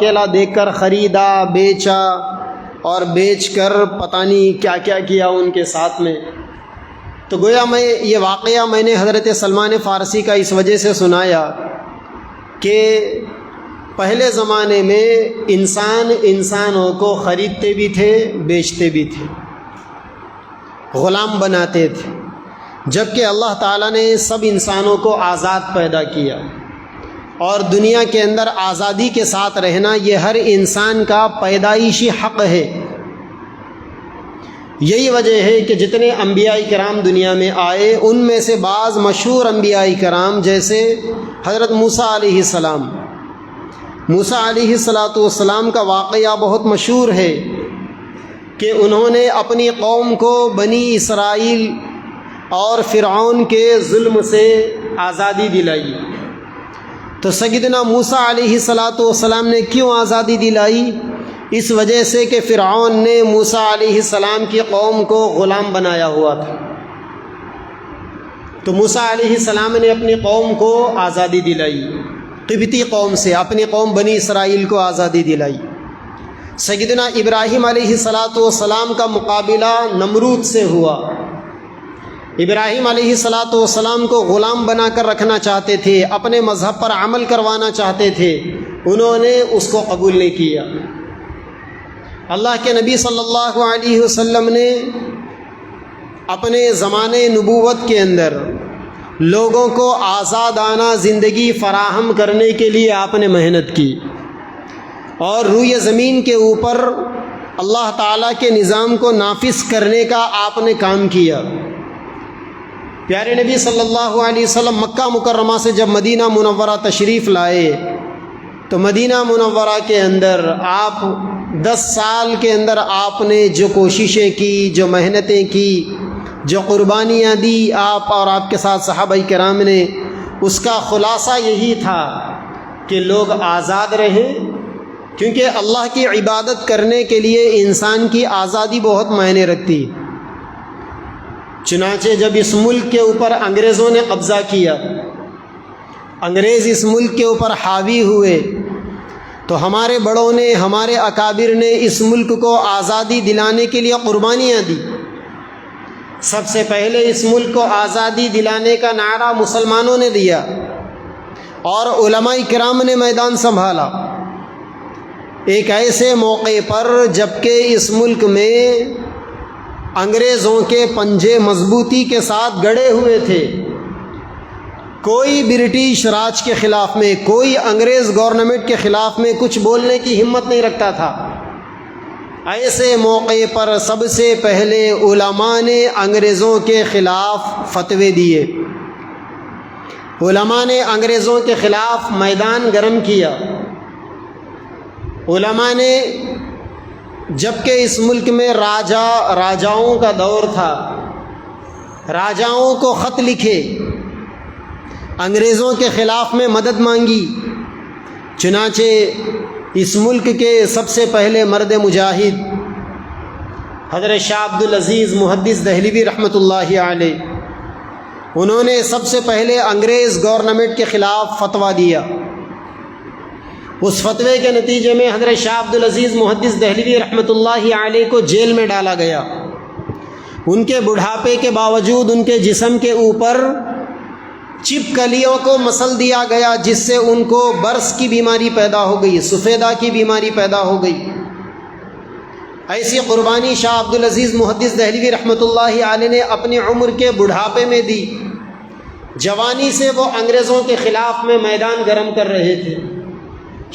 اکیلا دیکھ کر خریدا، بیچا اور بیچ کر پتہ نہیں کیا کیا کیا ان کے ساتھ میں۔ تو گویا یہ واقعہ میں نے حضرت سلمان فارسی کا اس وجہ سے سنایا کہ پہلے زمانے میں انسانوں کو خریدتے بھی تھے، بیچتے بھی تھے، غلام بناتے تھے، جبکہ اللہ تعالیٰ نے سب انسانوں کو آزاد پیدا کیا، اور دنیا کے اندر آزادی کے ساتھ رہنا یہ ہر انسان کا پیدائشی حق ہے۔ یہی وجہ ہے کہ جتنے انبیاء کرام دنیا میں آئے ان میں سے بعض مشہور انبیاء کرام جیسے حضرت موسیٰ علیہ السلام، موسیٰ علیہ السلام کا واقعہ بہت مشہور ہے کہ انہوں نے اپنی قوم کو بنی اسرائیل اور فرعون کے ظلم سے آزادی دلائی۔ تو سیدنا موسیٰ علیہ السلام نے کیوں آزادی دلائی؟ اس وجہ سے کہ فرعون نے موسیٰ علیہ السلام کی قوم کو غلام بنایا ہوا تھا۔ تو موسیٰ علیہ السلام نے اپنی قوم کو آزادی دلائی، قبطی قوم سے اپنی قوم بنی اسرائیل کو آزادی دلائی۔ سیدنا ابراہیم علیہ السلام کا مقابلہ نمرود سے ہوا۔ ابراہیم علیہ السلام کو غلام بنا کر رکھنا چاہتے تھے، اپنے مذہب پر عمل کروانا چاہتے تھے، انہوں نے اس کو قبول نہیں کیا۔ اللہ کے نبی صلی اللہ علیہ وسلم نے اپنے زمانے نبوت کے اندر لوگوں کو آزادانہ زندگی فراہم کرنے کے لیے آپ نے محنت کی، اور روئے زمین کے اوپر اللہ تعالیٰ کے نظام کو نافذ کرنے کا آپ نے کام کیا۔ پیارے نبی صلی اللہ علیہ وسلم مکہ مکرمہ سے جب مدینہ منورہ تشریف لائے تو مدینہ منورہ کے اندر آپ 10 سال کے اندر آپ نے جو کوششیں کی، جو محنتیں کی، جو قربانیاں دی آپ اور آپ کے ساتھ صحابہ کرام نے، اس کا خلاصہ یہی تھا کہ لوگ آزاد رہیں، کیونکہ اللہ کی عبادت کرنے کے لیے انسان کی آزادی بہت معنی رکھتی۔ چنانچہ جب اس ملک کے اوپر انگریزوں نے قبضہ کیا، انگریز اس ملک کے اوپر حاوی ہوئے، تو ہمارے بڑوں نے، ہمارے اکابر نے اس ملک کو آزادی دلانے کے لیے قربانیاں دی۔ سب سے پہلے اس ملک کو آزادی دلانے کا نعرہ مسلمانوں نے دیا، اور علماء کرام نے میدان سنبھالا۔ ایک ایسے موقع پر جبکہ اس ملک میں انگریزوں کے پنجے مضبوطی کے ساتھ گڑے ہوئے تھے، کوئی برٹش راج کے خلاف میں، کوئی انگریز گورنمنٹ کے خلاف میں کچھ بولنے کی ہمت نہیں رکھتا تھا، ایسے موقع پر سب سے پہلے علماء نے انگریزوں کے خلاف فتوے دیے، علماء نے انگریزوں کے خلاف میدان گرم کیا۔ علماء نے، جبکہ اس ملک میں راجاؤں کا دور تھا، راجاؤں کو خط لکھے، انگریزوں کے خلاف میں مدد مانگی۔ چنانچہ اس ملک کے سب سے پہلے مرد مجاہد حضرت شاہ عبدالعزیز محدث دہلوی رحمۃ اللہ علیہ، انہوں نے سب سے پہلے انگریز گورنمنٹ کے خلاف فتویٰ دیا۔ اس فتوے کے نتیجے میں حضرت شاہ عبدالعزیز محدث دہلوی رحمۃ اللہ علیہ کو جیل میں ڈالا گیا۔ ان کے بڑھاپے کے باوجود ان کے جسم کے اوپر چپکلیوں کو مسل دیا گیا، جس سے ان کو برس کی بیماری پیدا ہو گئی، سفیدہ کی بیماری پیدا ہو گئی۔ ایسی قربانی شاہ عبدالعزیز محدث دہلوی رحمۃ اللہ علیہ نے اپنی عمر کے بڑھاپے میں دی۔ جوانی سے وہ انگریزوں کے خلاف میں میدان گرم کر رہے تھے۔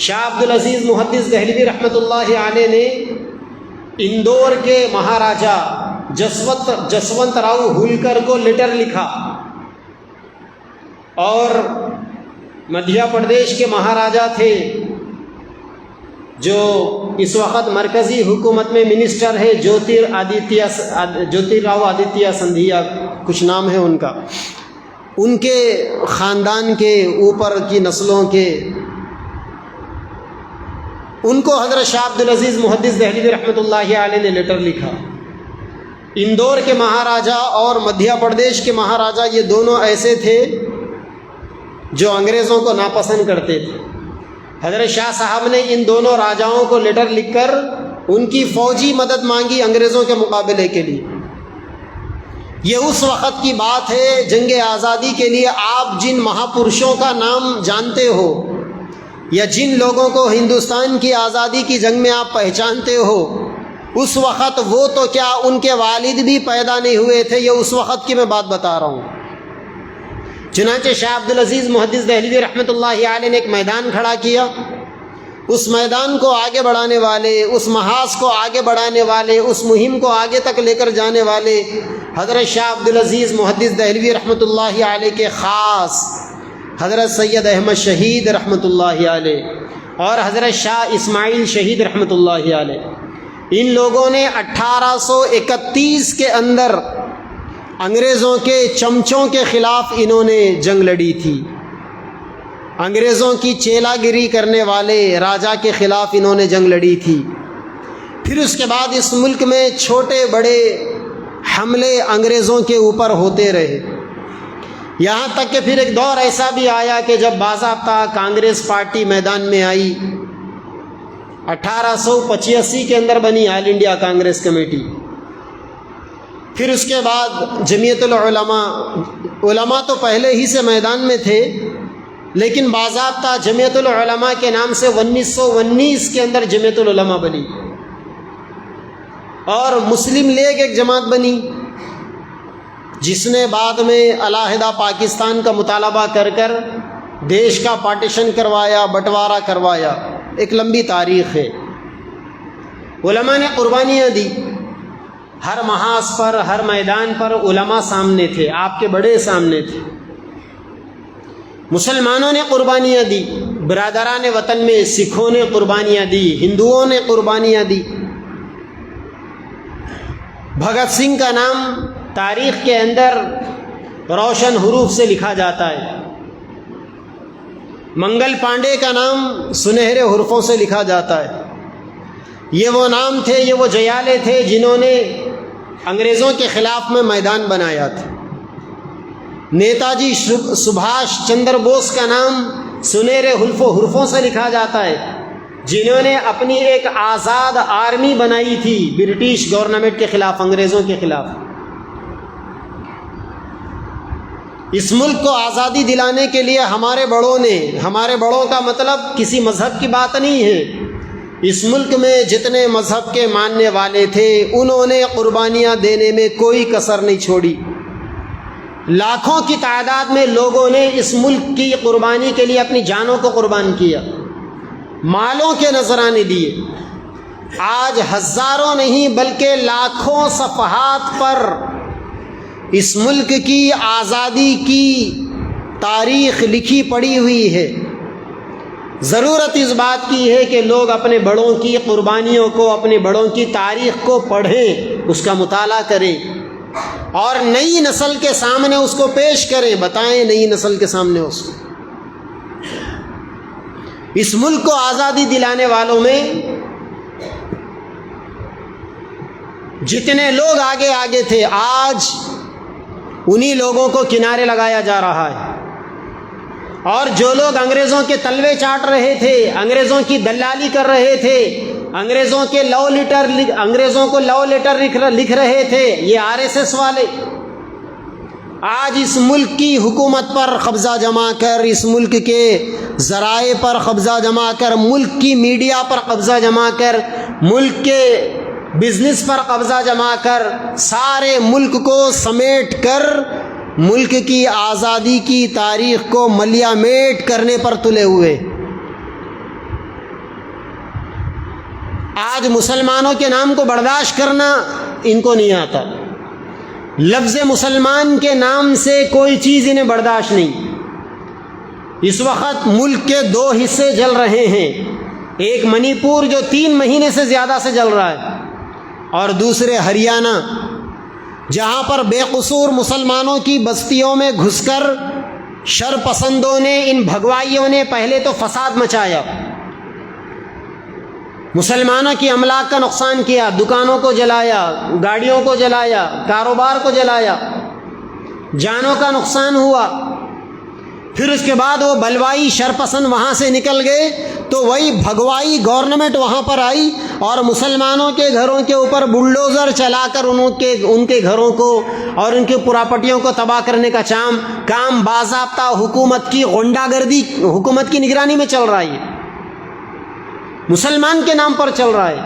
شاہ عبدالعزیز محدث دہلوی رحمۃ اللہ علیہ نے اندور کے مہاراجا جسونت راؤ ہولکر کو لیٹر لکھا، اور مدھیہ پردیش کے مہاراجا تھے جو اس وقت مرکزی حکومت میں منسٹر ہے، جیوتی راؤ آدتیہ سندھیا کچھ نام ہے ان کا، ان کے خاندان کے اوپر کی نسلوں کے، ان کو حضرت شاہ عبدالعزیز محدث دہلوی رحمۃ اللہ علیہ نے لیٹر لکھا۔ اندور کے مہاراجا اور مدھیہ پردیش کے مہاراجا یہ دونوں ایسے تھے جو انگریزوں کو ناپسند کرتے تھے، حضرت شاہ صاحب نے ان دونوں راجاؤں کو لیٹر لکھ کر ان کی فوجی مدد مانگی انگریزوں کے مقابلے کے لیے۔ یہ اس وقت کی بات ہے جنگ آزادی کے لیے آپ جن مہاپرشوں کا نام جانتے ہو یا جن لوگوں کو ہندوستان کی آزادی کی جنگ میں آپ پہچانتے ہو، اس وقت وہ تو کیا ان کے والد بھی پیدا نہیں ہوئے تھے۔ یہ اس وقت کی میں بات بتا رہا ہوں۔ چنانچہ شاہ عبدالعزیز محدث دہلوی رحمۃ اللہ علیہ نے ایک میدان کھڑا کیا۔ اس میدان کو آگے بڑھانے والے، اس محاذ کو آگے بڑھانے والے، اس مہم کو آگے تک لے کر جانے والے حضرت شاہ عبدالعزیز محدث دہلوی رحمۃ اللہ علیہ کے خاص حضرت سید احمد شہید رحمۃ اللہ علیہ اور حضرت شاہ اسماعیل شہید رحمۃ اللہ علیہ، ان لوگوں نے 1831 کے اندر انگریزوں کے چمچوں کے خلاف انہوں نے جنگ لڑی تھی۔ انگریزوں کی چیلا گیری کرنے والے راجا کے خلاف انہوں نے جنگ لڑی تھی۔ پھر اس کے بعد اس ملک میں چھوٹے بڑے حملے انگریزوں کے اوپر ہوتے رہے، یہاں تک کہ پھر ایک دور ایسا بھی آیا کہ جب باضابطہ کانگریس پارٹی میدان میں آئی۔ 1885 کے اندر بنی آل انڈیا کانگریس کمیٹی۔ پھر اس کے بعد جمعیت العلماء، علماء تو پہلے ہی سے میدان میں تھے، لیکن باضابطہ جمعیت العلماء کے نام سے 1919 کے اندر جمعیت العلماء بنی، اور مسلم لیگ ایک جماعت بنی جس نے بعد میں علیحدہ پاکستان کا مطالبہ کر کر دیش کا پارٹیشن کروایا، بٹوارا کروایا۔ ایک لمبی تاریخ ہے۔ علماء نے قربانیاں دی، ہر محاذ پر، ہر میدان پر علماء سامنے تھے، آپ کے بڑے سامنے تھے۔ مسلمانوں نے قربانیاں دی، برادران وطن میں سکھوں نے قربانیاں دی، ہندوؤں نے قربانیاں دی۔ بھگت سنگھ کا نام تاریخ کے اندر روشن حروف سے لکھا جاتا ہے، منگل پانڈے کا نام سنہرے حروفوں سے لکھا جاتا ہے۔ یہ وہ نام تھے، یہ وہ جیالے تھے جنہوں نے انگریزوں کے خلاف میں میدان بنایا تھا۔ نیتا جی سبھاش چندر بوس کا نام سنہرے حروفوں سے لکھا جاتا ہے، جنہوں نے اپنی ایک آزاد آرمی بنائی تھی برٹش گورنمنٹ کے خلاف، انگریزوں کے خلاف۔ اس ملک کو آزادی دلانے کے لیے ہمارے بڑوں کا مطلب کسی مذہب کی بات نہیں ہے، اس ملک میں جتنے مذہب کے ماننے والے تھے انہوں نے قربانیاں دینے میں کوئی کسر نہیں چھوڑی۔ لاکھوں کی تعداد میں لوگوں نے اس ملک کی قربانی کے لیے اپنی جانوں کو قربان کیا، مالوں کے نذرانے دیے۔ آج ہزاروں نہیں بلکہ لاکھوں صفحات پر اس ملک کی آزادی کی تاریخ لکھی پڑی ہوئی ہے۔ ضرورت اس بات کی ہے کہ لوگ اپنے بڑوں کی قربانیوں کو، اپنے بڑوں کی تاریخ کو پڑھیں، اس کا مطالعہ کریں اور نئی نسل کے سامنے اس کو پیش کریں، بتائیں نئی نسل کے سامنے اس کو۔ اس ملک کو آزادی دلانے والوں میں جتنے لوگ آگے تھے، آج انہی لوگوں کو کنارے لگایا جا رہا ہے، اور جو لوگ انگریزوں کے تلوے چاٹ رہے تھے، انگریزوں کی دلالی کر رہے تھے، انگریزوں کو لو لیٹر لکھ رہے تھے، یہ RSS والے آج اس ملک کی حکومت پر قبضہ جما کر، اس ملک کے ذرائع پر قبضہ جما کر، ملک کی میڈیا پر قبضہ جما کر، ملک کے بزنس پر قبضہ جما کر، سارے ملک کو سمیٹ کر ملک کی آزادی کی تاریخ کو ملیا میٹ کرنے پر تلے ہوئے۔ آج مسلمانوں کے نام کو برداشت کرنا ان کو نہیں آتا، لفظ مسلمان کے نام سے کوئی چیز انہیں برداشت نہیں۔ اس وقت ملک کے 2 حصے جل رہے ہیں، ایک منی پور جو 3 مہینے سے زیادہ سے جل رہا ہے، اور دوسرے ہریانہ جہاں پر بے قصور مسلمانوں کی بستیوں میں گھس کر شر پسندوں نے، ان بھگوائیوں نے پہلے تو فساد مچایا، مسلمانوں کی املاک کا نقصان کیا، دکانوں کو جلایا، گاڑیوں کو جلایا، کاروبار کو جلایا، جانوں کا نقصان ہوا۔ پھر اس کے بعد وہ بلوائی شرپسند وہاں سے نکل گئے تو وہی بھگوائی گورنمنٹ وہاں پر آئی اور مسلمانوں کے گھروں کے اوپر بلڈوزر چلا کر ان کے گھروں کو اور ان کی پراپرٹیوں کو تباہ کرنے کا کام باضابطہ حکومت کی غنڈہ گردی، حکومت کی نگرانی میں چل رہا ہے، مسلمان کے نام پر چل رہا ہے۔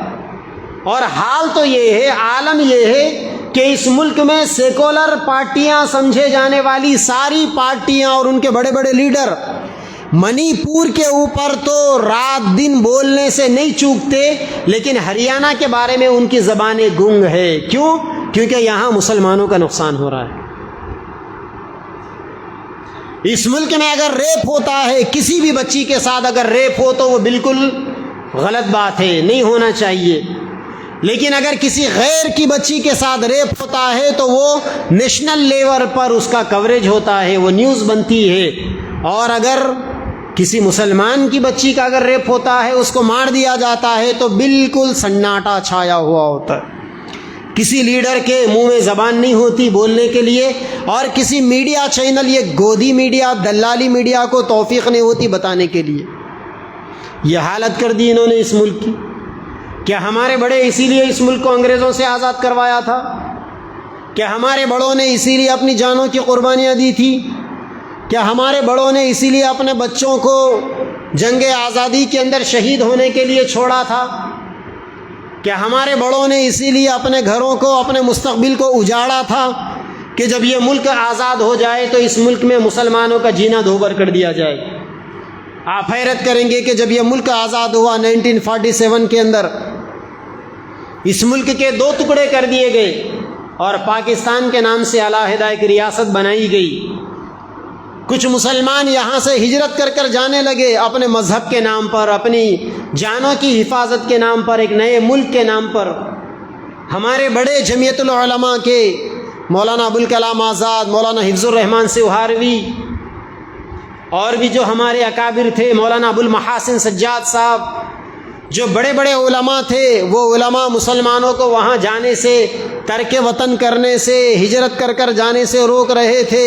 اور حال تو یہ ہے، عالم یہ ہے کہ اس ملک میں سیکولر پارٹیاں سمجھے جانے والی ساری پارٹیاں اور ان کے بڑے بڑے لیڈر منی پور کے اوپر تو رات دن بولنے سے نہیں چوکتے، لیکن ہریانہ کے بارے میں ان کی زبانیں گنگ ہے۔ کیوں؟ کیونکہ یہاں مسلمانوں کا نقصان ہو رہا ہے۔ اس ملک میں اگر ریپ ہوتا ہے، کسی بھی بچی کے ساتھ اگر ریپ ہو تو وہ بالکل غلط بات ہے، نہیں ہونا چاہیے، لیکن اگر کسی غیر کی بچی کے ساتھ ریپ ہوتا ہے تو وہ نیشنل لیول پر اس کا کوریج ہوتا ہے، وہ نیوز بنتی ہے۔ اور اگر کسی مسلمان کی بچی کا اگر ریپ ہوتا ہے، اس کو مار دیا جاتا ہے تو بالکل سناٹا چھایا ہوا ہوتا ہے، کسی لیڈر کے منہ میں زبان نہیں ہوتی بولنے کے لیے، اور کسی میڈیا چینل، یہ گودی میڈیا، دلالی میڈیا کو توفیق نہیں ہوتی بتانے کے لیے۔ یہ حالت کر دی انہوں نے اس ملک کی۔ کیا ہمارے بڑے اسی لیے اس ملک کو انگریزوں سے آزاد کروایا تھا؟ کیا ہمارے بڑوں نے اسی لیے اپنی جانوں کی قربانیاں دی تھی؟ کیا ہمارے بڑوں نے اسی لیے اپنے بچوں کو جنگ آزادی کے اندر شہید ہونے کے لیے چھوڑا تھا؟ کیا ہمارے بڑوں نے اسی لیے اپنے گھروں کو، اپنے مستقبل کو اجاڑا تھا کہ جب یہ ملک آزاد ہو جائے تو اس ملک میں مسلمانوں کا جینا دوبھر کر دیا جائے؟ آپ حیرت کریں گے کہ جب یہ ملک آزاد ہوا 1947 کے اندر، اس ملک کے 2 ٹکڑے کر دیے گئے اور پاکستان کے نام سے علیحدہ ایک ریاست بنائی گئی۔ کچھ مسلمان یہاں سے ہجرت کر کر جانے لگے اپنے مذہب کے نام پر، اپنی جانوں کی حفاظت کے نام پر، ایک نئے ملک کے نام پر۔ ہمارے بڑے جمعیت العلماء کے مولانا ابوالکلام آزاد، مولانا حفظ الرحمان سوہاروی، اور بھی جو ہمارے اکابر تھے، مولانا ابوالمحاسن سجاد صاحب، جو بڑے بڑے علماء تھے، وہ علماء مسلمانوں کو وہاں جانے سے، ترک وطن کرنے سے، ہجرت کر کر جانے سے روک رہے تھے۔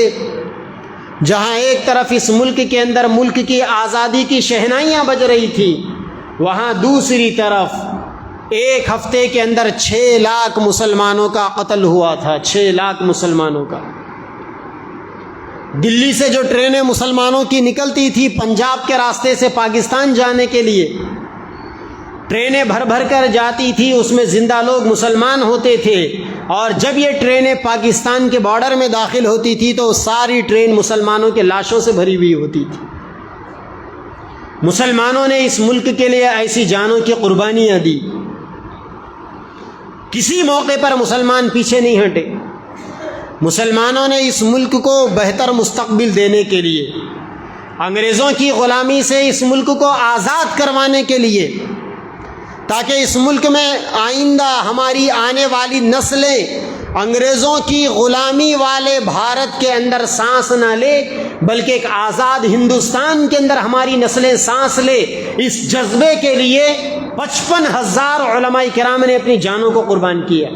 جہاں ایک طرف اس ملک کے اندر ملک کی آزادی کی شہنائیاں بج رہی تھی، وہاں دوسری طرف ایک ہفتے کے اندر 6 لاکھ مسلمانوں کا قتل ہوا تھا، 6 لاکھ مسلمانوں کا۔ دلی سے جو ٹرینیں مسلمانوں کی نکلتی تھی پنجاب کے راستے سے پاکستان جانے کے لیے، ٹرینیں بھر بھر کر جاتی تھی، اس میں زندہ لوگ مسلمان ہوتے تھے، اور جب یہ ٹرینیں پاکستان کے بارڈر میں داخل ہوتی تھی تو ساری ٹرین مسلمانوں کے لاشوں سے بھری ہوئی ہوتی تھی۔ مسلمانوں نے اس ملک کے لیے ایسی جانوں کی قربانیاں دی، کسی موقع پر مسلمان پیچھے نہیں ہٹے۔ مسلمانوں نے اس ملک کو بہتر مستقبل دینے کے لیے، انگریزوں کی غلامی سے اس ملک کو آزاد کروانے کے لیے، تاکہ اس ملک میں آئندہ ہماری آنے والی نسلیں انگریزوں کی غلامی والے بھارت کے اندر سانس نہ لے، بلکہ ایک آزاد ہندوستان کے اندر ہماری نسلیں سانس لے، اس جذبے کے لیے 55,000 علماء کرام نے اپنی جانوں کو قربان کیا۔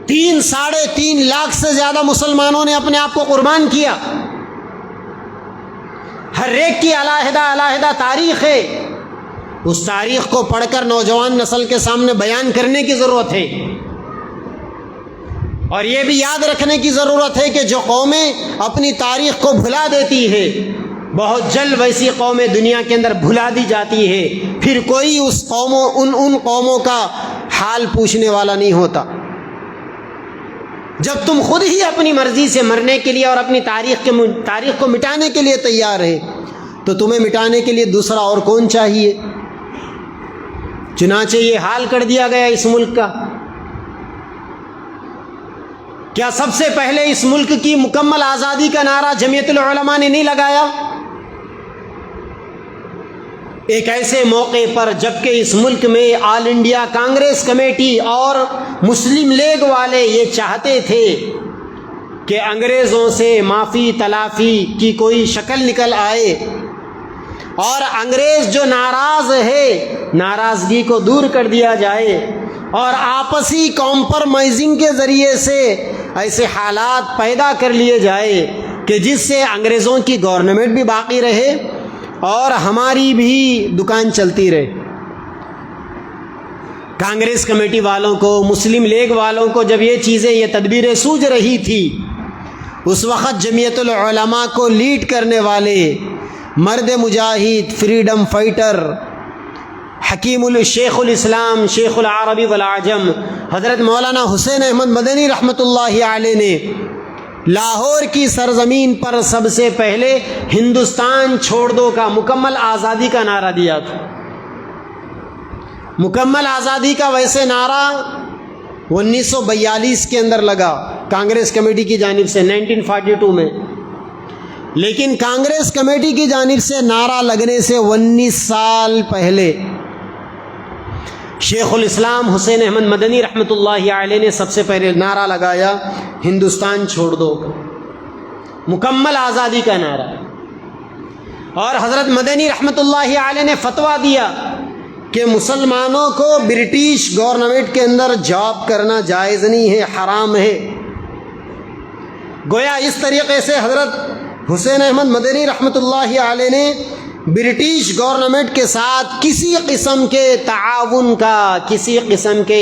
3.5 لاکھ سے زیادہ مسلمانوں نے اپنے آپ کو قربان کیا۔ ہر ایک کی علیحدہ علیحدہ تاریخ ہے، اس تاریخ کو پڑھ کر نوجوان نسل کے سامنے بیان کرنے کی ضرورت ہے، اور یہ بھی یاد رکھنے کی ضرورت ہے کہ جو قومیں اپنی تاریخ کو بھلا دیتی ہے، بہت جلد ویسی قومیں دنیا کے اندر بھلا دی جاتی ہے، پھر کوئی اس ان قوموں کا حال پوچھنے والا نہیں ہوتا۔ جب تم خود ہی اپنی مرضی سے مرنے کے لیے اور اپنی تاریخ کو مٹانے کے لیے تیار ہے، تو تمہیں مٹانے کے لیے دوسرا اور کون چاہیے؟ چنانچہ یہ حال کر دیا گیا اس ملک کا۔ کیا سب سے پہلے اس ملک کی مکمل آزادی کا نعرہ جمعیت العلماء نے نہیں لگایا؟ ایک ایسے موقع پر جبکہ اس ملک میں آل انڈیا کانگریس کمیٹی اور مسلم لیگ والے یہ چاہتے تھے کہ انگریزوں سے معافی تلافی کی کوئی شکل نکل آئے، اور انگریز جو ناراض ہے ناراضگی کو دور کر دیا جائے، اور آپسی کمپرمائزنگ کے ذریعے سے ایسے حالات پیدا کر لیے جائے کہ جس سے انگریزوں کی گورنمنٹ بھی باقی رہے اور ہماری بھی دکان چلتی رہے۔ کانگریس کمیٹی والوں کو، مسلم لیگ والوں کو جب یہ چیزیں، یہ تدبیریں سوجھ رہی تھی، اس وقت جمعیت العلماء کو لیڈ کرنے والے مرد مجاہد، فریڈم فائٹر، حکیم الشیخ الاسلام، شیخ العربی والعجم، حضرت مولانا حسین احمد مدنی رحمۃ اللہ علیہ نے لاہور کی سرزمین پر سب سے پہلے ہندوستان چھوڑ دو کا، مکمل آزادی کا نعرہ دیا تھا۔ مکمل آزادی کا ویسے نعرہ 1942 کے اندر لگا کانگریس کمیٹی کی جانب سے، 1942 میں، لیکن کانگریس کمیٹی کی جانب سے نعرہ لگنے سے 19 سال پہلے شیخ الاسلام حسین احمد مدنی رحمۃ اللہ علیہ نے سب سے پہلے نعرہ لگایا، ہندوستان چھوڑ دو، مکمل آزادی کا نعرہ۔ اور حضرت مدنی رحمۃ اللہ علیہ نے فتویٰ دیا کہ مسلمانوں کو برٹش گورنمنٹ کے اندر جاب کرنا جائز نہیں ہے، حرام ہے۔ گویا اس طریقے سے حضرت حسین احمد مدنی رحمۃ اللہ علیہ نے برٹش گورنمنٹ کے ساتھ کسی قسم کے تعاون کا، کسی قسم کے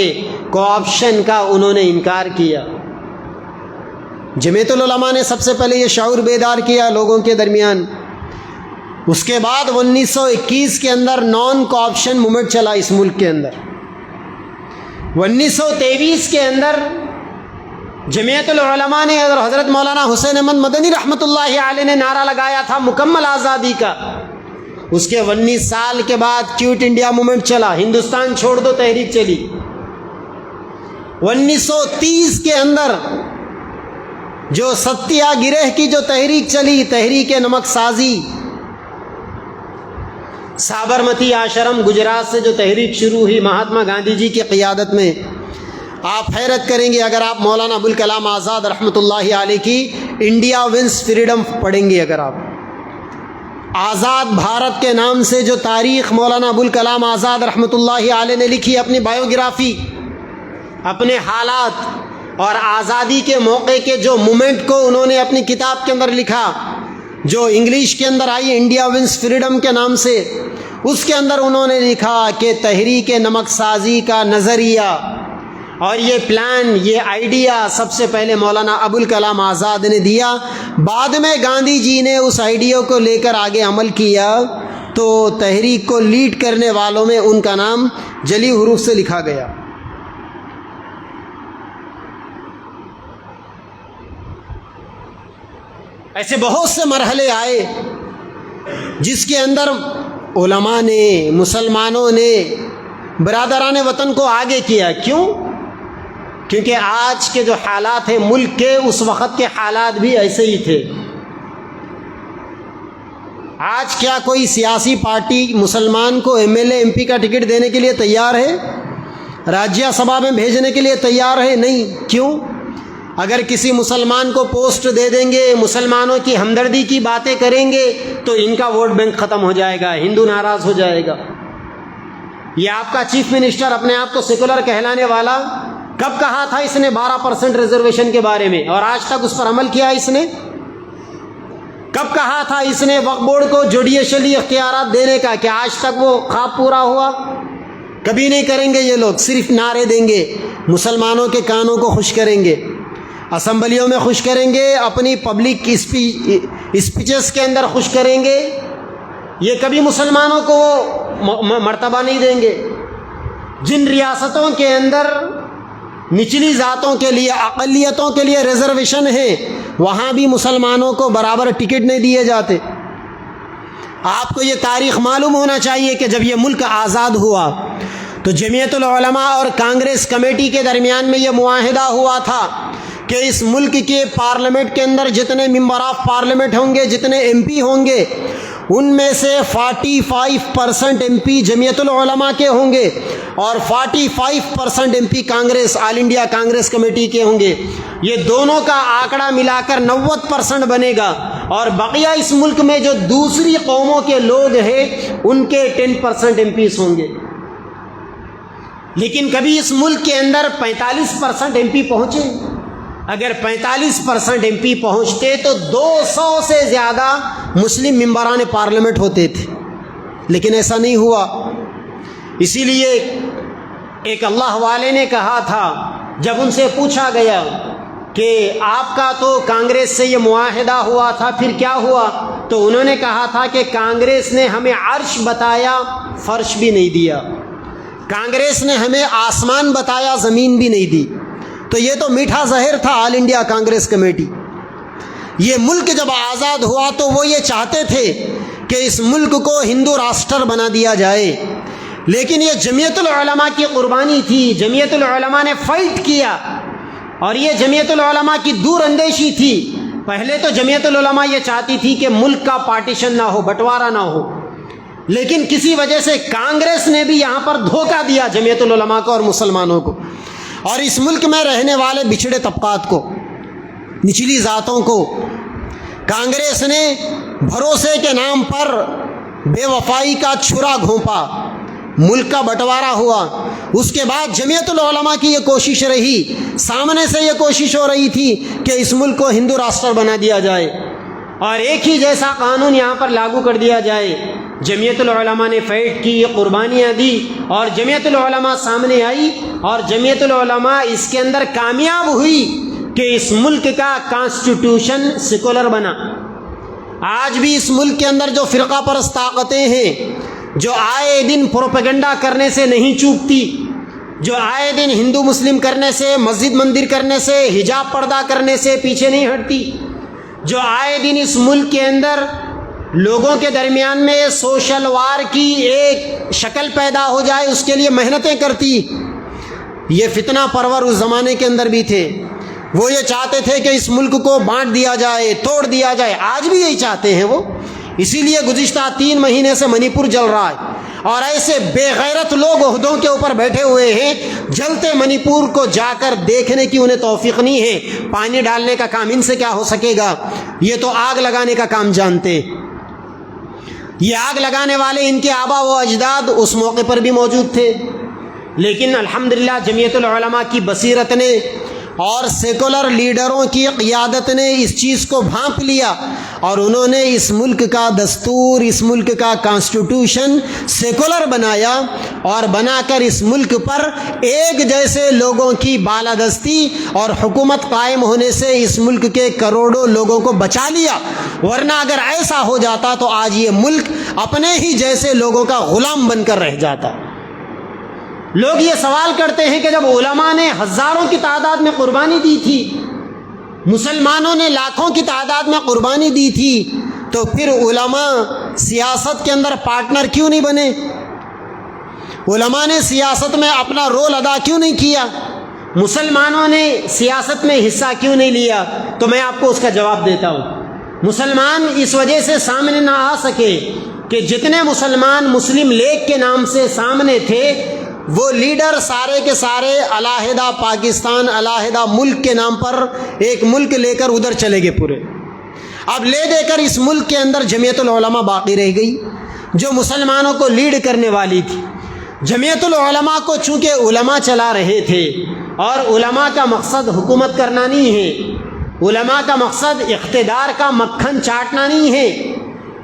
کوآپشن کا انہوں نے انکار کیا۔ جمعیت العلماء نے سب سے پہلے یہ شعور بیدار کیا لوگوں کے درمیان۔ اس کے بعد 1921 کے اندر نان کوآپشن موومنٹ چلا اس ملک کے اندر۔ 1923 کے اندر جمعیت العلماء نے حضرت مولانا حسین احمد مدنی رحمۃ اللہ علیہ نے نعرہ لگایا تھا مکمل آزادی کا۔ اس کے 19 سال کے بعد کوئٹ انڈیا موومنٹ چلا، ہندوستان چھوڑ دو تحریک چلی۔ 1930 کے اندر جو ستیہ گرہ کی جو تحریک چلی، تحریک نمک سازی، سابرمتی آشرم گجرات سے جو تحریک شروع ہوئی مہاتما گاندھی جی کی قیادت میں، آپ حیرت کریں گے اگر آپ مولانا ابوالکلام آزاد رحمۃ اللہ علیہ کی انڈیا ونس فریڈم پڑھیں گے۔ اگر آپ آزاد بھارت کے نام سے جو تاریخ مولانا ابوالکلام آزاد رحمۃ اللہ علیہ نے لکھی، اپنی بایوگرافی، اپنے حالات اور آزادی کے موقع کے جو مومنٹ کو انہوں نے اپنی کتاب کے اندر لکھا، جو انگلش کے اندر آئی انڈیا ونس فریڈم کے نام سے، اس کے اندر انہوں نے لکھا کہ تحریک نمک سازی کا نظریہ اور یہ پلان، یہ آئیڈیا سب سے پہلے مولانا ابوالکلام آزاد نے دیا۔ بعد میں گاندھی جی نے اس آئیڈیا کو لے کر آگے عمل کیا، تو تحریک کو لیڈ کرنے والوں میں ان کا نام جلی حروف سے لکھا گیا۔ ایسے بہت سے مرحلے آئے جس کے اندر علماء نے، مسلمانوں نے، برادران وطن کو آگے کیا۔ کیوں؟ کیونکہ آج کے جو حالات ہیں ملک کے، اس وقت کے حالات بھی ایسے ہی تھے۔ آج کیا کوئی سیاسی پارٹی مسلمان کو M L A M P کا ٹکٹ دینے کے لیے تیار ہے؟ راجیہ سبھا میں بھیجنے کے لیے تیار ہے؟ نہیں۔ کیوں؟ اگر کسی مسلمان کو پوسٹ دے دیں گے، مسلمانوں کی ہمدردی کی باتیں کریں گے، تو ان کا ووٹ بینک ختم ہو جائے گا، ہندو ناراض ہو جائے گا۔ یہ آپ کا چیف منسٹر اپنے آپ کو سیکولر کہلانے والا کب کہا تھا اس نے 12% ریزرویشن کے بارے میں، اور آج تک اس پر عمل کیا اس نے؟ کب کہا تھا اس نے وقف بورڈ کو جوڈیشلی اختیارات دینے کا، کہ آج تک وہ خواب پورا ہوا؟ کبھی نہیں کریں گے یہ لوگ، صرف نعرے دیں گے، مسلمانوں کے کانوں کو خوش کریں گے، اسمبلیوں میں خوش کریں گے، اپنی پبلک اسپیچز کے اندر خوش کریں گے، یہ کبھی مسلمانوں کو مرتبہ نہیں دیں گے۔ جن ریاستوں کے اندر نچلی ذاتوں کے لیے، اقلیتوں کے لیے ریزرویشن ہے، وہاں بھی مسلمانوں کو برابر ٹکٹ نہیں دیے جاتے۔ آپ کو یہ تاریخ معلوم ہونا چاہیے کہ جب یہ ملک آزاد ہوا تو جمعیت العلماء اور کانگریس کمیٹی کے درمیان میں یہ معاہدہ ہوا تھا کہ اس ملک کے پارلیمنٹ کے اندر جتنے ممبر آف پارلیمنٹ ہوں گے، جتنے ایم پی ہوں گے، ان میں سے 45% ایم پی جمعیت العلماء کے ہوں گے اور 45% ایم پی کانگریس، آل انڈیا کانگریس کمیٹی کے ہوں گے۔ یہ دونوں کا آنکڑا ملا کر 90% بنے گا، اور بقیہ اس ملک میں جو دوسری قوموں کے لوگ ہیں ان کے 10% ایم پیز ہوں گے۔ لیکن کبھی اس ملک کے اندر 45% ایم پی پہنچے؟ اگر 45% MP پہنچتے تو 200 سے زیادہ مسلم ممبران پارلیمنٹ ہوتے تھے، لیکن ایسا نہیں ہوا۔ اسی لیے ایک اللہ والے نے کہا تھا، جب ان سے پوچھا گیا کہ آپ کا تو کانگریس سے یہ معاہدہ ہوا تھا، پھر کیا ہوا؟ تو انہوں نے کہا تھا کہ کانگریس نے ہمیں عرش بتایا، فرش بھی نہیں دیا، کانگریس نے ہمیں آسمان بتایا، زمین بھی نہیں دی۔ تو یہ تو میٹھا زہر تھا آل انڈیا کانگریس کمیٹی۔ یہ ملک جب آزاد ہوا تو وہ یہ چاہتے تھے کہ اس ملک کو ہندو راشٹر بنا دیا جائے، لیکن یہ جمعیت العلماء کی قربانی تھی، جمعیت العلماء نے فائٹ کیا، اور یہ جمعیت العلماء کی دور اندیشی تھی۔ پہلے تو جمعیت العلماء یہ چاہتی تھی کہ ملک کا پارٹیشن نہ ہو، بٹوارا نہ ہو، لیکن کسی وجہ سے کانگریس نے بھی یہاں پر دھوکہ دیا جمعیت العلماء کو اور مسلمانوں کو، اور اس ملک میں رہنے والے بچھڑے طبقات کو، نچلی ذاتوں کو۔ کانگریس نے بھروسے کے نام پر بے وفائی کا چھرا گھونپا، ملک کا بٹوارا ہوا۔ اس کے بعد جمعیت العلماء کی یہ کوشش رہی، سامنے سے یہ کوشش ہو رہی تھی کہ اس ملک کو ہندو راشٹر بنا دیا جائے اور ایک ہی جیسا قانون یہاں پر لاگو کر دیا جائے۔ جمعیت العلماء نے فائٹ کی، قربانیاں دی، اور جمعیت العلماء سامنے آئی، اور جمعیت العلماء اس کے اندر کامیاب ہوئی کہ اس ملک کا کانسٹیٹیوشن سیکولر بنا۔ آج بھی اس ملک کے اندر جو فرقہ پرست طاقتیں ہیں، جو آئے دن پروپیگنڈا کرنے سے نہیں چوکتی، جو آئے دن ہندو مسلم کرنے سے، مسجد مندر کرنے سے، حجاب پردہ کرنے سے پیچھے نہیں ہٹتی، جو آئے دن اس ملک کے اندر لوگوں کے درمیان میں سوشل وار کی ایک شکل پیدا ہو جائے اس کے لیے محنتیں کرتی، یہ فتنہ پرور اس زمانے کے اندر بھی تھے۔ وہ یہ چاہتے تھے کہ اس ملک کو بانٹ دیا جائے، توڑ دیا جائے، آج بھی یہی چاہتے ہیں وہ۔ اسی لیے گزشتہ 3 مہینے سے منی پور جل رہا ہے، اور ایسے بے غیرت لوگ عہدوں کے اوپر بیٹھے ہوئے ہیں، جلتے منی پور کو جا کر دیکھنے کی انہیں توفیق نہیں ہے۔ پانی ڈالنے کا کام ان سے کیا ہو سکے گا؟ یہ تو آگ لگانے کا کام جانتے۔ یہ آگ لگانے والے ان کے آبا و اجداد اس موقع پر بھی موجود تھے، لیکن الحمدللہ جمعیت العلماء کی بصیرت نے اور سیکولر لیڈروں کی قیادت نے اس چیز کو بھانپ لیا، اور انہوں نے اس ملک کا دستور، اس ملک کا کانسٹیٹیوشن سیکولر بنایا، اور بنا کر اس ملک پر ایک جیسے لوگوں کی بالادستی اور حکومت قائم ہونے سے اس ملک کے کروڑوں لوگوں کو بچا لیا۔ ورنہ اگر ایسا ہو جاتا تو آج یہ ملک اپنے ہی جیسے لوگوں کا غلام بن کر رہ جاتا۔ لوگ یہ سوال کرتے ہیں کہ جب علماء نے ہزاروں کی تعداد میں قربانی دی تھی، مسلمانوں نے لاکھوں کی تعداد میں قربانی دی تھی، تو پھر علماء سیاست کے اندر پارٹنر کیوں نہیں بنے؟ علماء نے سیاست میں اپنا رول ادا کیوں نہیں کیا؟ مسلمانوں نے سیاست میں حصہ کیوں نہیں لیا؟ تو میں آپ کو اس کا جواب دیتا ہوں۔ مسلمان اس وجہ سے سامنے نہ آ سکے کہ جتنے مسلمان مسلم لیگ کے نام سے سامنے تھے، وہ لیڈر سارے کے سارے علیحدہ پاکستان، علیحدہ ملک کے نام پر ایک ملک لے کر ادھر چلے گئے پورے۔ اب لے دے کر اس ملک کے اندر جمعیت العلماء باقی رہ گئی، جو مسلمانوں کو لیڈ کرنے والی تھی۔ جمعیت العلماء کو چونکہ علماء چلا رہے تھے، اور علماء کا مقصد حکومت کرنا نہیں ہے، علماء کا مقصد اقتدار کا مکھن چاٹنا نہیں ہے،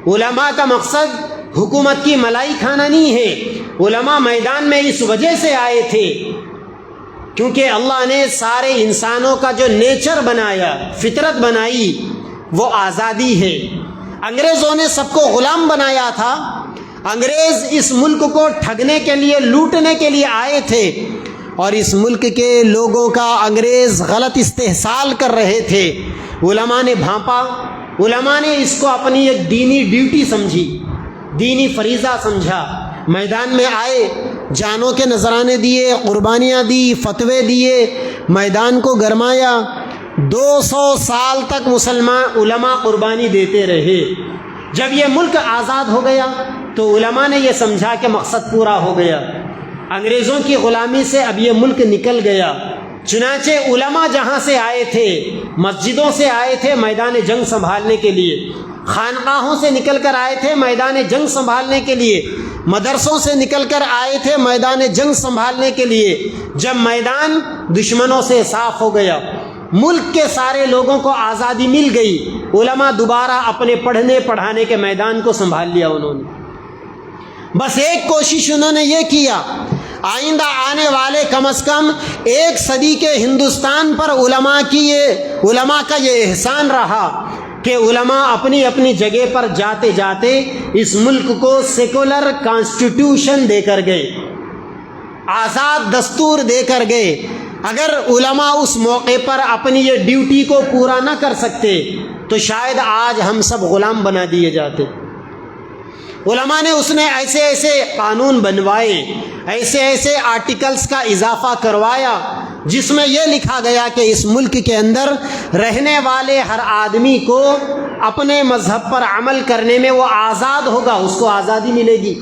علماء کا مقصد حکومت کی ملائی کھانا نہیں ہے۔ علماء میدان میں اس وجہ سے آئے تھے کیونکہ اللہ نے سارے انسانوں کا جو نیچر بنایا، فطرت بنائی، وہ آزادی ہے۔ انگریزوں نے سب کو غلام بنایا تھا، انگریز اس ملک کو ٹھگنے کے لیے، لوٹنے کے لیے آئے تھے، اور اس ملک کے لوگوں کا انگریز غلط استحصال کر رہے تھے۔ علماء نے بھانپا، علماء نے اس کو اپنی ایک دینی ڈیوٹی سمجھی، دینی فریضہ سمجھا، میدان میں آئے، جانوں کے نذرانے دیے، قربانیاں دی، فتوے دیے، میدان کو گرمایا۔ 200 سال تک مسلمان علماء قربانی دیتے رہے۔ جب یہ ملک آزاد ہو گیا تو علماء نے یہ سمجھا کہ مقصد پورا ہو گیا، انگریزوں کی غلامی سے اب یہ ملک نکل گیا۔ چنانچہ علماء جہاں سے آئے تھے، مسجدوں سے آئے تھے میدان جنگ سنبھالنے کے لیے، خانقاہوں سے نکل کر آئے تھے میدان جنگ سنبھالنے کے لیے، مدرسوں سے نکل کر آئے تھے میدان جنگ سنبھالنے کے لیے۔ جب میدان دشمنوں سے صاف ہو گیا، ملک کے سارے لوگوں کو آزادی مل گئی، علماء دوبارہ اپنے پڑھنے پڑھانے کے میدان کو سنبھال لیا انہوں نے۔ بس ایک کوشش انہوں نے یہ کیا، آئندہ آنے والے کم از کم 1 صدی کے ہندوستان پر علماء کا یہ احسان رہا کہ علماء اپنی اپنی جگہ پر جاتے جاتے اس ملک کو سیکولر کانسٹیٹیوشن دے کر گئے، آزاد دستور دے کر گئے۔ اگر علماء اس موقع پر اپنی یہ ڈیوٹی کو پورا نہ کر سکتے تو شاید آج ہم سب غلام بنا دیے جاتے۔ علماء نے اس نے ایسے ایسے قانون بنوائے، ایسے ایسے آرٹیکلز کا اضافہ کروایا جس میں یہ لکھا گیا کہ اس ملک کے اندر رہنے والے ہر آدمی کو اپنے مذہب پر عمل کرنے میں وہ آزاد ہوگا، اس کو آزادی ملے گی۔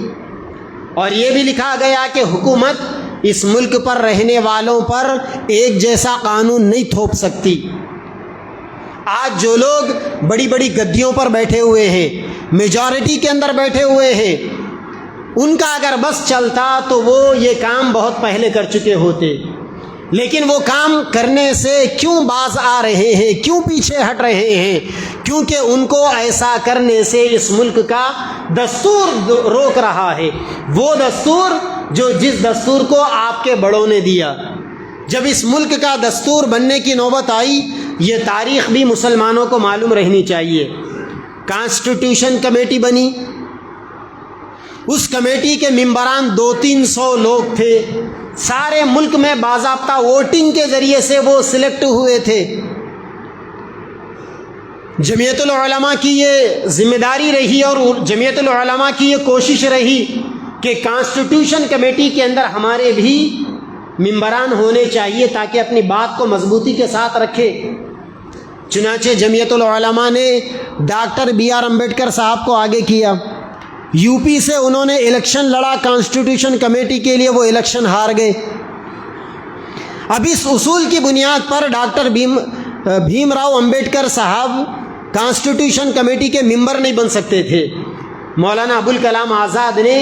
اور یہ بھی لکھا گیا کہ حکومت اس ملک پر رہنے والوں پر ایک جیسا قانون نہیں تھوپ سکتی۔ آج جو لوگ بڑی بڑی گدیوں پر بیٹھے ہوئے ہیں، میجورٹی کے اندر بیٹھے ہوئے ہیں، ان کا اگر بس چلتا تو وہ یہ کام بہت پہلے کر چکے ہوتے، لیکن وہ کام کرنے سے کیوں باز آ رہے ہیں، کیوں پیچھے ہٹ رہے ہیں؟ کیونکہ ان کو ایسا کرنے سے اس ملک کا دستور روک رہا ہے، وہ دستور جس دستور کو آپ کے بڑوں نے دیا۔ جب اس ملک کا دستور بننے کی نوبت آئی، یہ تاریخ بھی مسلمانوں کو معلوم رہنی چاہیے۔ کانسٹیٹیوشن کمیٹی بنی، اس کمیٹی کے ممبران 200-300 لوگ تھے، سارے ملک میں باضابطہ ووٹنگ کے ذریعے سے وہ سلیکٹ ہوئے تھے۔ جمعیت العلماء کی یہ ذمہ داری رہی اور جمعیت العلماء کی یہ کوشش رہی کہ کانسٹیٹیوشن کمیٹی کے اندر ہمارے بھی ممبران ہونے چاہیے تاکہ اپنی بات کو مضبوطی کے ساتھ رکھے۔ چنانچہ جمعیت العلماء نے ڈاکٹر B.R. امبیڈکر صاحب کو آگے کیا، یو پی سے انہوں نے الیکشن لڑا کانسٹیٹیوشن کمیٹی کے لیے، وہ الیکشن ہار گئے۔ اب اس اصول کی بنیاد پر ڈاکٹر بھیم راؤ امبیڈکر صاحب کانسٹیٹیوشن کمیٹی کے ممبر نہیں بن سکتے تھے۔ مولانا ابوالکلام آزاد نے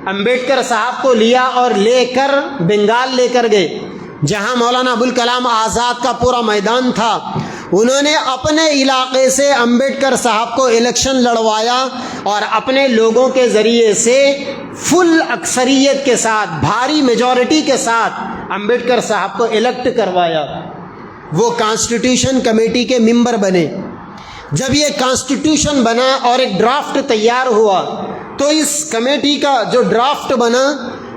امبیڈکر صاحب کو لیا اور لے کر بنگال لے کر گئے، جہاں مولانا ابوالکلام آزاد کا پورا میدان تھا۔ انہوں نے اپنے علاقے سے امبیڈکر صاحب کو الیکشن لڑوایا اور اپنے لوگوں کے ذریعے سے فل اکثریت کے ساتھ، بھاری میجورٹی کے ساتھ امبیڈکر صاحب کو الیکٹ کروایا۔ وہ کانسٹیٹیوشن کمیٹی کے ممبر بنے۔ جب یہ کانسٹیٹیوشن بنا اور ایک ڈرافٹ تیار ہوا تو اس کمیٹی کا جو ڈرافٹ بنا،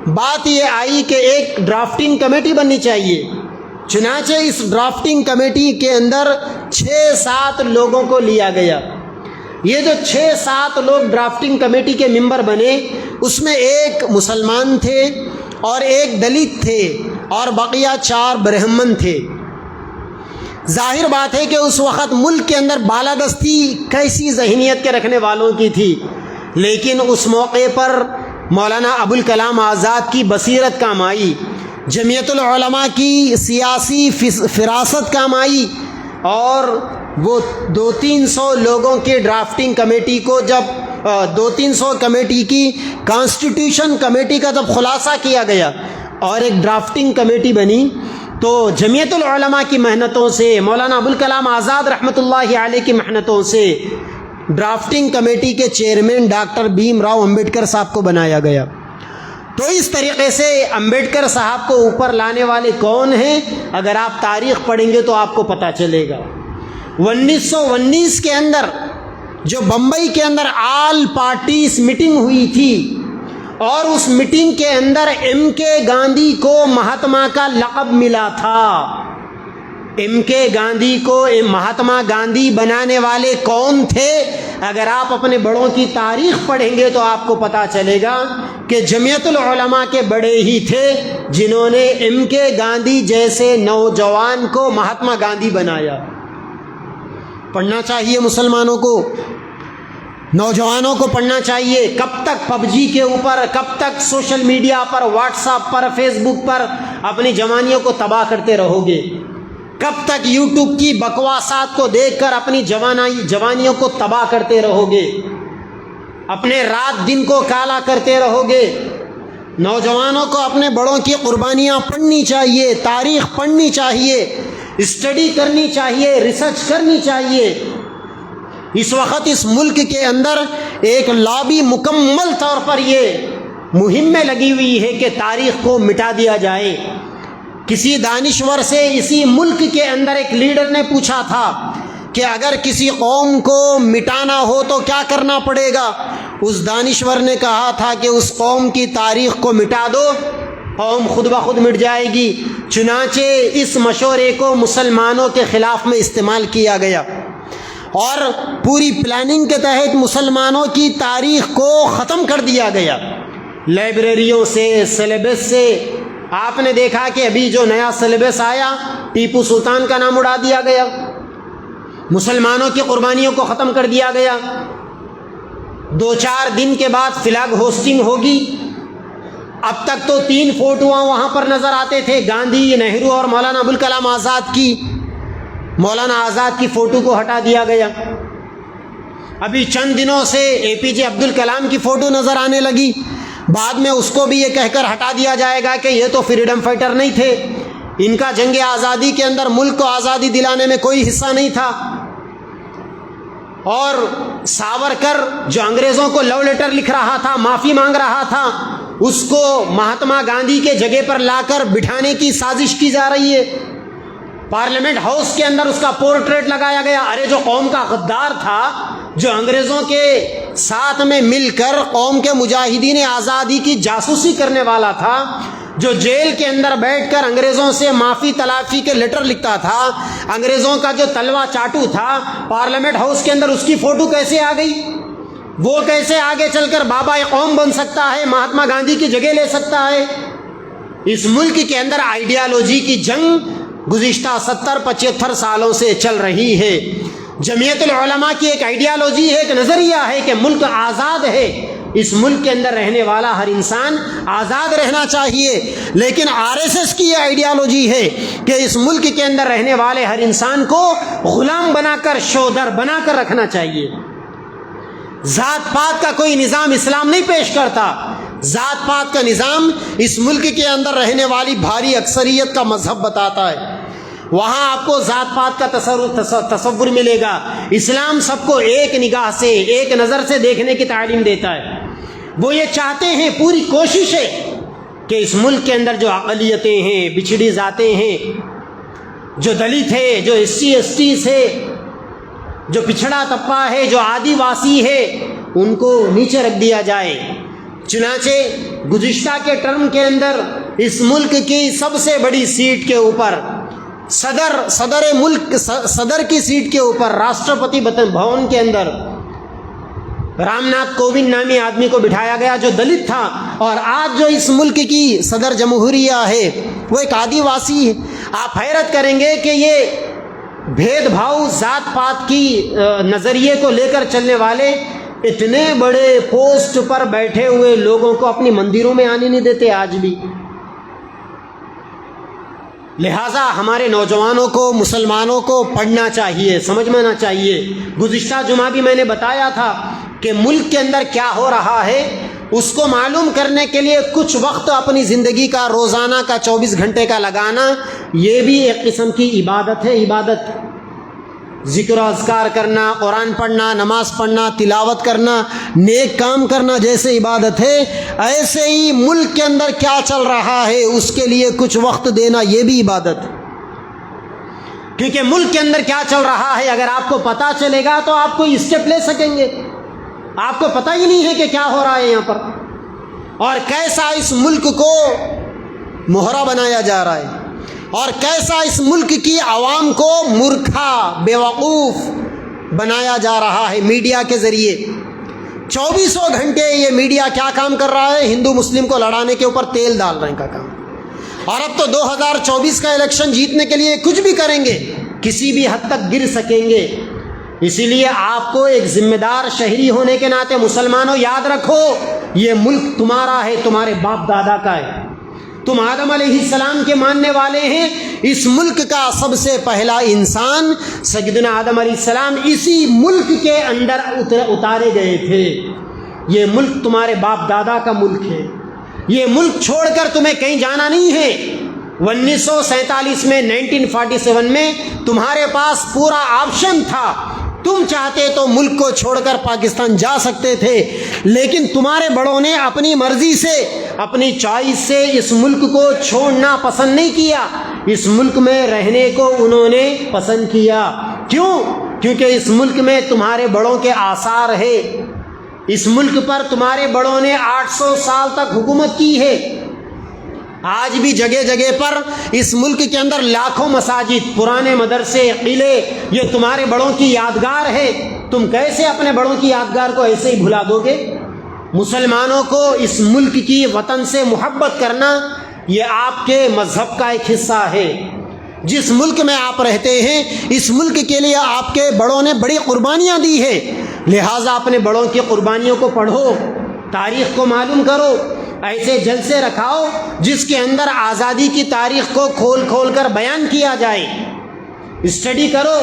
بات یہ آئی کہ ایک ڈرافٹنگ کمیٹی بننی چاہیے۔ چنانچہ اس ڈرافٹنگ کمیٹی کے اندر 6-7 لوگوں کو لیا گیا۔ یہ جو 6-7 لوگ ڈرافٹنگ کمیٹی کے ممبر بنے، اس میں ایک مسلمان تھے اور ایک دلت تھے اور بقیہ 4 برہمن تھے۔ ظاہر بات ہے کہ اس وقت ملک کے اندر بالادستی کیسی ذہنیت کے رکھنے والوں کی تھی، لیکن اس موقع پر مولانا ابوالکلام آزاد کی بصیرت کام آئی، جمعیت العلماء کی سیاسی فراست کام آئی، اور وہ 200-300 لوگوں کے ڈرافٹنگ کمیٹی کو جب 200-300 کمیٹی کی کانسٹیٹیوشن کمیٹی کا جب خلاصہ کیا گیا اور ایک ڈرافٹنگ کمیٹی بنی، تو جمعیت العلماء کی محنتوں سے، مولانا ابوالکلام آزاد رحمۃ اللہ علیہ کی محنتوں سے ڈرافٹنگ کمیٹی کے چیئرمین ڈاکٹر بھیم راؤ امبیڈکر صاحب کو بنایا گیا۔ تو اس طریقے سے امبیڈکر صاحب کو اوپر لانے والے کون ہیں؟ اگر آپ تاریخ پڑھیں گے تو آپ کو پتہ چلے گا۔ 1919 کے اندر جو بمبئی کے اندر آل پارٹیز میٹنگ ہوئی تھی، اور اس میٹنگ کے اندر ایم کے گاندھی کو مہاتما کا لقب ملا تھا۔ ایم کے گاندھی کو مہاتما گاندھی بنانے والے کون تھے؟ اگر آپ اپنے بڑوں کی تاریخ پڑھیں گے تو آپ کو پتہ چلے گا کہ جمعیت العلماء کے بڑے ہی تھے جنہوں نے ایم کے گاندھی جیسے نوجوان کو مہاتما گاندھی بنایا۔ پڑھنا چاہیے مسلمانوں کو، نوجوانوں کو پڑھنا چاہیے۔ کب تک پب جی کے اوپر، کب تک سوشل میڈیا پر، واٹس ایپ پر، فیس بک پر اپنی جوانیوں کو تباہ کرتے رہو گے؟ کب تک یوٹیوب کی بکواسات کو دیکھ کر اپنی جوانیوں کو تباہ کرتے رہو گے؟ اپنے رات دن کو کالا کرتے رہو گے؟ نوجوانوں کو اپنے بڑوں کی قربانیاں پڑھنی چاہیے، تاریخ پڑھنی چاہیے، اسٹڈی کرنی چاہیے، ریسرچ کرنی چاہیے۔ اس وقت اس ملک کے اندر ایک لابی مکمل طور پر یہ مہم میں لگی ہوئی ہے کہ تاریخ کو مٹا دیا جائے۔ کسی دانشور سے اسی ملک کے اندر ایک لیڈر نے پوچھا تھا کہ اگر کسی قوم کو مٹانا ہو تو کیا کرنا پڑے گا؟ اس دانشور نے کہا تھا کہ اس قوم کی تاریخ کو مٹا دو، قوم خود بخود مٹ جائے گی۔ چنانچہ اس مشورے کو مسلمانوں کے خلاف میں استعمال کیا گیا اور پوری پلاننگ کے تحت مسلمانوں کی تاریخ کو ختم کر دیا گیا، لائبریریوں سے، سلیبس سے۔ آپ نے دیکھا کہ ابھی جو نیا سلیبس آیا، ٹیپو سلطان کا نام اڑا دیا گیا، مسلمانوں کی قربانیوں کو ختم کر دیا گیا۔ 2-4 دن کے بعد فلیگ ہوسٹنگ ہوگی۔ اب تک تو 3 فوٹوਆਂ وہاں پر نظر آتے تھے، گاندھی، نہرو اور مولانا ابوالکلام آزاد کی۔ مولانا آزاد کی فوٹو کو ہٹا دیا گیا۔ ابھی چند دنوں سے اے پی جے عبد الکلام کی فوٹو نظر آنے لگی، بعد میں اس کو بھی یہ کہہ کر ہٹا دیا جائے گا کہ یہ تو فریڈم فائٹر نہیں تھے، ان کا جنگ آزادی کے اندر ملک کو آزادی دلانے میں کوئی حصہ نہیں تھا۔ اور ساورکر جو انگریزوں کو لو لیٹر لکھ رہا تھا، معافی مانگ رہا تھا، اس کو مہاتما گاندھی کے جگہ پر لا کر بٹھانے کی سازش کی جا رہی ہے۔ پارلیمنٹ ہاؤس کے اندر اس کا پورٹریٹ لگایا گیا۔ ارے جو قوم کا غدار تھا، جو انگریزوں کے ساتھ میں مل کر قوم کے مجاہدین آزادی کی جاسوسی کرنے والا تھا، جو جیل کے اندر بیٹھ کر انگریزوں سے معافی تلافی کے لیٹر لکھتا تھا، انگریزوں کا جو تلوا چاٹو تھا، پارلیمنٹ ہاؤس کے اندر اس کی فوٹو کیسے آ گئی؟ وہ کیسے آگے چل کر بابا قوم بن سکتا ہے، مہاتما گاندھی کی جگہ لے سکتا ہے؟ اس ملک کے اندر آئیڈیالوجی کی جنگ گزشتہ 70-75 سالوں سے چل رہی ہے۔ جمعیت العلماء کی ایک آئیڈیالوجی ہے، ایک نظریہ ہے کہ ملک آزاد ہے، اس ملک کے اندر رہنے والا ہر انسان آزاد رہنا چاہیے۔ لیکن RSS کی یہ آئیڈیالوجی ہے کہ اس ملک کے اندر رہنے والے ہر انسان کو غلام بنا کر، شودر بنا کر رکھنا چاہیے۔ ذات پات کا کوئی نظام اسلام نہیں پیش کرتا۔ ذات پات کا نظام اس ملک کے اندر رہنے والی بھاری اکثریت کا مذہب بتاتا ہے۔ وہاں آپ کو ذات پات کا تصور ملے گا۔ اسلام سب کو ایک نگاہ سے، ایک نظر سے دیکھنے کی تعلیم دیتا ہے۔ وہ یہ چاہتے ہیں، پوری کوشش ہے کہ اس ملک کے اندر جو اقلیتیں ہیں، بچھڑی ذاتیں ہیں، جو دلت ہے، جو SC ST ہے، جو پچھڑا طبقہ ہے، جو آدی واسی ہے، ان کو نیچے رکھ دیا جائے۔ چنانچہ گزشتہ کے ٹرم کے اندر اس ملک کی سب سے بڑی سیٹ کے اوپر صدر کی سیٹ کے اوپر راشٹرپتی بھون کے اندر رام ناتھ کووند نامی آدمی کو بٹھایا گیا جو دلت تھا، اور آج جو اس ملک کی صدر جمہوریہ ہے وہ ایک آدی واسی ہے۔ آپ حیرت کریں گے کہ یہ بھید بھاؤ ذات پات کی نظریے کو لے کر چلنے والے اتنے بڑے پوسٹ پر بیٹھے ہوئے لوگوں کو اپنی مندروں میں آنے نہیں دیتے آج بھی۔ لہٰذا ہمارے نوجوانوں کو، مسلمانوں کو پڑھنا چاہیے، سمجھنا چاہیے۔ گزشتہ جمعہ بھی میں نے بتایا تھا کہ ملک کے اندر کیا ہو رہا ہے، اس کو معلوم کرنے کے لیے کچھ وقت اپنی زندگی کا، روزانہ کا 24 گھنٹے کا لگانا، یہ بھی ایک قسم کی عبادت ہے۔ عبادت ذکر و اذکار کرنا، قرآن پڑھنا، نماز پڑھنا، تلاوت کرنا، نیک کام کرنا جیسے عبادت ہے، ایسے ہی ملک کے اندر کیا چل رہا ہے اس کے لیے کچھ وقت دینا، یہ بھی عبادت ہے۔ کیونکہ ملک کے اندر کیا چل رہا ہے اگر آپ کو پتہ چلے گا تو آپ کوئی اسٹیپ لے سکیں گے۔ آپ کو پتہ ہی نہیں ہے کہ کیا ہو رہا ہے یہاں پر، اور کیسا اس ملک کو مہرا بنایا جا رہا ہے، اور کیسا اس ملک کی عوام کو مورکھا، بیوقوف بنایا جا رہا ہے میڈیا کے ذریعے۔ 24 گھنٹے یہ میڈیا کیا کام کر رہا ہے؟ ہندو مسلم کو لڑانے کے اوپر تیل ڈالنے کا کام۔ اور اب تو 2024 کا الیکشن جیتنے کے لیے کچھ بھی کریں گے، کسی بھی حد تک گر سکیں گے۔ اسی لیے آپ کو ایک ذمہ دار شہری ہونے کے ناطے مسلمانوں یاد رکھو، یہ ملک تمہارا ہے، تمہارے باپ دادا کا ہے۔ تم آدم علیہ السلام کے ماننے والے ہیں۔ اس ملک کا سب سے پہلا انسان سیدنا آدم علیہ السلام اسی ملک کے اندر اتارے گئے تھے۔ یہ ملک تمہارے باپ دادا کا ملک ہے۔ یہ ملک چھوڑ کر تمہیں کہیں جانا نہیں ہے۔ 1947 میں 1947 میں تمہارے پاس پورا آپشن تھا، تم چاہتے تو ملک کو چھوڑ کر پاکستان جا سکتے تھے، لیکن تمہارے بڑوں نے اپنی مرضی سے، اپنی چوائس سے اس ملک کو چھوڑنا پسند نہیں کیا، اس ملک میں رہنے کو انہوں نے پسند کیا۔ کیوں؟ کیونکہ اس ملک میں تمہارے بڑوں کے آثار ہے، اس ملک پر تمہارے بڑوں نے 800 سال تک حکومت کی ہے۔ آج بھی جگہ جگہ پر اس ملک کے اندر لاکھوں مساجد، پرانے مدرسے، قلعے، یہ تمہارے بڑوں کی یادگار ہے۔ تم کیسے اپنے بڑوں کی یادگار کو ایسے ہی بھلا دو گے؟ مسلمانوں کو اس ملک کی، وطن سے محبت کرنا یہ آپ کے مذہب کا ایک حصہ ہے۔ جس ملک میں آپ رہتے ہیں، اس ملک کے لیے آپ کے بڑوں نے بڑی قربانیاں دی ہے، لہٰذا اپنے بڑوں کی قربانیوں کو پڑھو، تاریخ کو معلوم کرو، ایسے جلسے رکھاؤ جس کے اندر آزادی کی تاریخ کو کھول کھول کر بیان کیا جائے، اسٹڈی کرو۔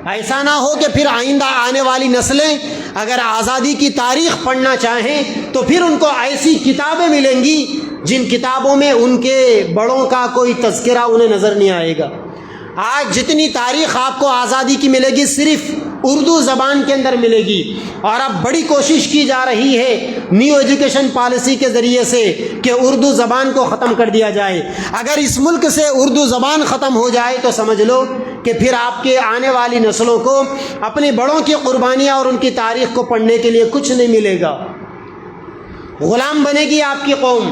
ایسا نہ ہو کہ پھر آئندہ آنے والی نسلیں اگر آزادی کی تاریخ پڑھنا چاہیں تو پھر ان کو ایسی کتابیں ملیں گی جن کتابوں میں ان کے بڑوں کا کوئی تذکرہ انہیں نظر نہیں آئے گا۔ آج جتنی تاریخ آپ کو آزادی کی ملے گی صرف اردو زبان کے اندر ملے گی، اور اب بڑی کوشش کی جا رہی ہے نیو ایجوکیشن پالیسی کے ذریعے سے کہ اردو زبان کو ختم کر دیا جائے۔ اگر اس ملک سے اردو زبان ختم ہو جائے تو سمجھ لو کہ پھر آپ کے آنے والی نسلوں کو اپنے بڑوں کی قربانیاں اور ان کی تاریخ کو پڑھنے کے لیے کچھ نہیں ملے گا، غلام بنے گی آپ کی قوم۔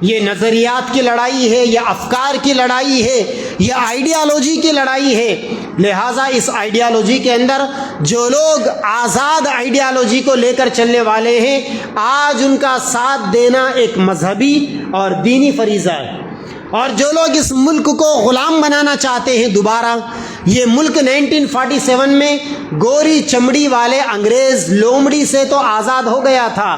یہ نظریات کی لڑائی ہے، یہ افکار کی لڑائی ہے، یہ آئیڈیالوجی کی لڑائی ہے۔ لہٰذا اس آئیڈیالوجی کے اندر جو لوگ آزاد آئیڈیالوجی کو لے کر چلنے والے ہیں، آج ان کا ساتھ دینا ایک مذہبی اور دینی فریضہ ہے۔ اور جو لوگ اس ملک کو غلام بنانا چاہتے ہیں دوبارہ، یہ ملک 1947 میں گوری چمڑی والے انگریز لومڑی سے تو آزاد ہو گیا تھا،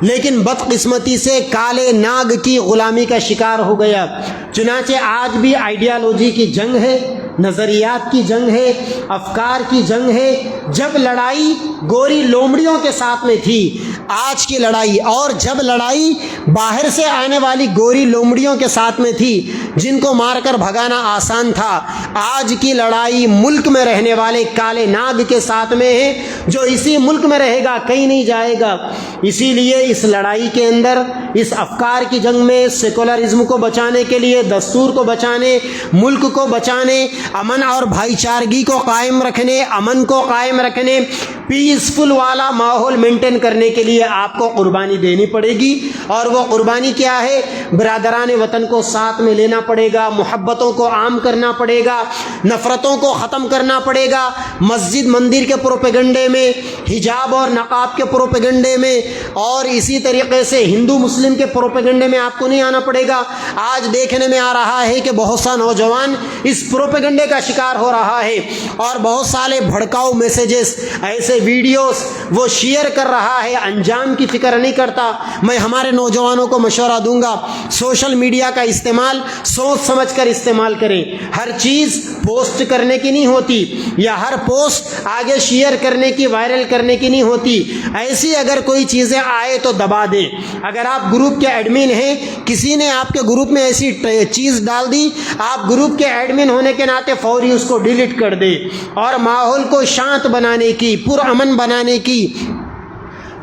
لیکن بدقسمتی سے کالے ناگ کی غلامی کا شکار ہو گیا۔ چنانچہ آج بھی آئیڈیالوجی کی جنگ ہے، نظریات کی جنگ ہے، افکار کی جنگ ہے۔ جب لڑائی گوری لومڑیوں کے ساتھ میں تھی، آج کی لڑائی، اور جب لڑائی باہر سے آنے والی گوری لومڑیوں کے ساتھ میں تھی جن کو مار کر بھگانا آسان تھا، آج کی لڑائی ملک میں رہنے والے کالے ناگ کے ساتھ میں ہے جو اسی ملک میں رہے گا، کہیں نہیں جائے گا۔ اسی لیے اس لڑائی کے اندر، اس افکار کی جنگ میں، سیکولرزم کو بچانے کے لیے، دستور کو بچانے، ملک کو بچانے، امن اور بھائی چارگی کو قائم رکھنے، امن کو قائم رکھنے، پیسفل والا ماحول مینٹین کرنے کے لیے آپ کو قربانی دینی پڑے گی۔ اور وہ قربانی کیا ہے؟ برادران وطن کو ساتھ میں لینا پڑے گا، محبتوں کو عام کرنا پڑے گا، نفرتوں کو ختم کرنا پڑے گا۔ مسجد مندر کے پروپیگنڈے میں، حجاب اور نقاب کے پروپیگنڈے میں، اور اسی طریقے سے ہندو مسلم کے پروپیگنڈے میں آپ کو نہیں آنا پڑے گا۔ آج دیکھنے میں آ رہا ہے کہ بہت سا نوجوان اس پروپیگنڈے کا شکار ہو رہا ہے، اور بہت سارے بھڑکاؤ میسیجز، ایسے ویڈیوز وہ شیئر کر رہا ہے، انجام کی فکر نہیں کرتا۔ میں ہمارے نوجوانوں کو مشورہ دوں گا، سوشل میڈیا کا استعمال سوچ سمجھ کر استعمال کریں۔ ہر چیز پوسٹ کرنے کی نہیں ہوتی، یا ہر پوسٹ آگے شیئر کرنے کی، وائرل کرنے کی نہیں ہوتی۔ ایسی اگر کوئی چیزیں آئے تو دبا دیں۔ اگر آپ گروپ کے ایڈمن ہیں، کسی نے آپ کے گروپ میں ایسی چیز ڈال دی، آپ گروپ کے ایڈمن ہونے کے ناطے فوری اس کو ڈیلیٹ کر دیں، اور ماحول کو شانت بنانے کی، پرامن بنانے کی،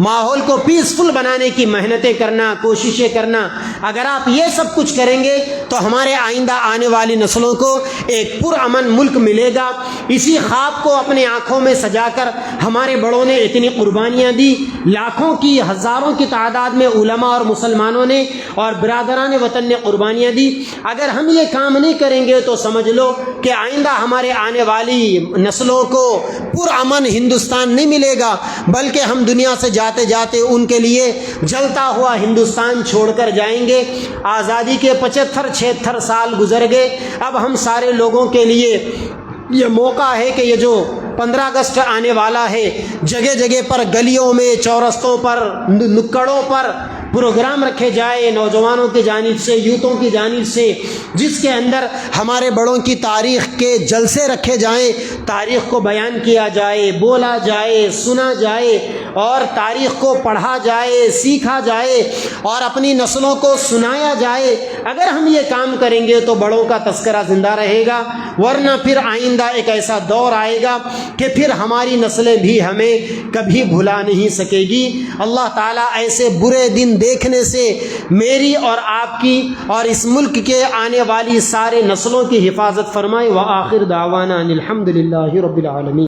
ماحول کو پیسفل بنانے کی محنتیں کرنا، کوششیں کرنا۔ اگر آپ یہ سب کچھ کریں گے تو ہمارے آئندہ آنے والی نسلوں کو ایک پرامن ملک ملے گا۔ اسی خواب کو اپنے آنکھوں میں سجا کر ہمارے بڑوں نے اتنی قربانیاں دی، لاکھوں کی، ہزاروں کی تعداد میں علماء اور مسلمانوں نے اور برادران وطن نے قربانیاں دی۔ اگر ہم یہ کام نہیں کریں گے تو سمجھ لو کہ آئندہ ہمارے آنے والی نسلوں کو پرامن ہندوستان نہیں ملے گا، بلکہ ہم دنیا سے جاتے جاتے ان کے لیے جلتا ہوا ہندوستان چھوڑ کر جائیں گے۔ آزادی کے 75-76 سال گزر گئے، اب ہم سارے لوگوں کے لیے یہ موقع ہے کہ یہ جو 15 اگست آنے والا ہے، جگہ جگہ پر، گلیوں میں، چورستوں پر، نکڑوں پر پروگرام رکھے جائے نوجوانوں کی جانب سے، یوتھوں کی جانب سے، جس کے اندر ہمارے بڑوں کی تاریخ کے جلسے رکھے جائیں، تاریخ کو بیان کیا جائے، بولا جائے، سنا جائے، اور تاریخ کو پڑھا جائے، سیکھا جائے اور اپنی نسلوں کو سنایا جائے۔ اگر ہم یہ کام کریں گے تو بڑوں کا تذکرہ زندہ رہے گا، ورنہ پھر آئندہ ایک ایسا دور آئے گا کہ پھر ہماری نسلیں بھی ہمیں کبھی بھلا نہیں سکے گی۔ اللہ تعالیٰ ایسے برے دن دیکھنے سے میری اور آپ کی اور اس ملک کے آنے والی سارے نسلوں کی حفاظت فرمائے۔ وآخر دعوانا ان الحمد للہ رب العالمین۔